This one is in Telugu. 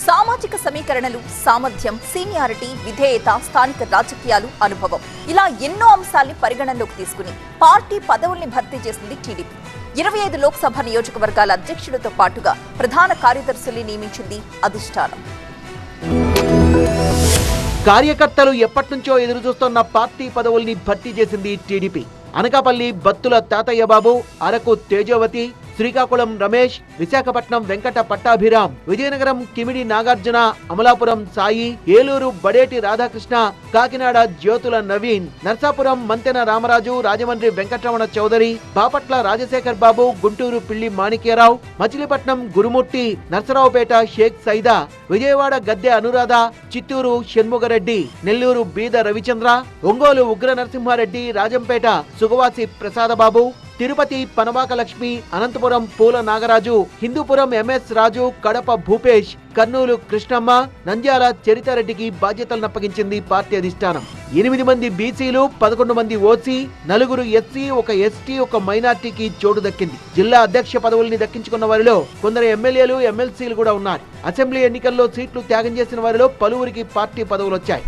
సామాజిక సమీకరణలు, సామర్థ్యం, సీనియారిటీ, విధేయత, స్థానిక రాజకీయాలు, అనుభవం ఇలా ఎన్నో అంశాల్ని పరిగణనలోకి తీసుకుని పార్టీ పదవుల్ని భర్తీ చేసింది టీడీపీ. 25 లోక్సభ నియోజకవర్గాల అధ్యక్షులతో పాటుగా ప్రధాన కార్యదర్శుల్ని నియమించింది అధిష్టానం. కార్యకర్తలు ఎప్పటినుంచో ఎదురుచూస్తున్న పార్టీ పదవుల్ని భర్తీ చేసింది టీడీపీ. అనకాపల్లి బత్తుల తాతయ్య బాబు, అరకు తేజోవతి, శ్రీకాకుళం రమేష్, విశాఖపట్నం వెంకట పట్టాభిరామ్, విజయనగరం కిమిడి నాగార్జున, అమలాపురం సాయి, ఏలూరు బడేటి రాధాకృష్ణ, కాకినాడ జ్యోతుల నవీన్, నర్సాపురం మంతెన రామరాజు, రాజమండ్రి వెంకటరమణ చౌదరి, బాపట్ల రాజశేఖర్ బాబు, గుంటూరు పిల్లి మాణిక్యరావు, మచిలీపట్నం గురుమూర్తి, నర్సరావుపేట షేక్ సైదా, విజయవాడ గద్దె అనురాధ, చిత్తూరు షణ్ముగరెడ్డి, నెల్లూరు బీద రవిచంద్ర, ఒంగోలు ఉగ్ర నరసింహారెడ్డి, రాజంపేట సుగవాసి ప్రసాదబాబు, తిరుపతి పనబాక లక్ష్మి, అనంతపురం పూల నాగరాజు, హిందూపురం ఎంఎస్ రాజు, కడప భూపేష్, కర్నూలు కృష్ణమ్మ, నంద్యాల చరితారెడ్డికి బాధ్యతలను అప్పగించింది పార్టీ అధిష్టానం. 8 మంది బీసీలు, 11 మంది ఓసీ, 4 ఎస్సీ, 1 ఎస్టీ, 1 మైనార్టీకి చోటు దక్కింది. జిల్లా అధ్యక్ష పదవుల్ని దక్కించుకున్న వారిలో కొందరు ఎమ్మెల్యేలు, ఎమ్మెల్సీలు కూడా ఉన్నారు. అసెంబ్లీ ఎన్నికల్లో సీట్లు త్యాగం చేసిన వారిలో పలువురికి పార్టీ పదవులు వచ్చాయి.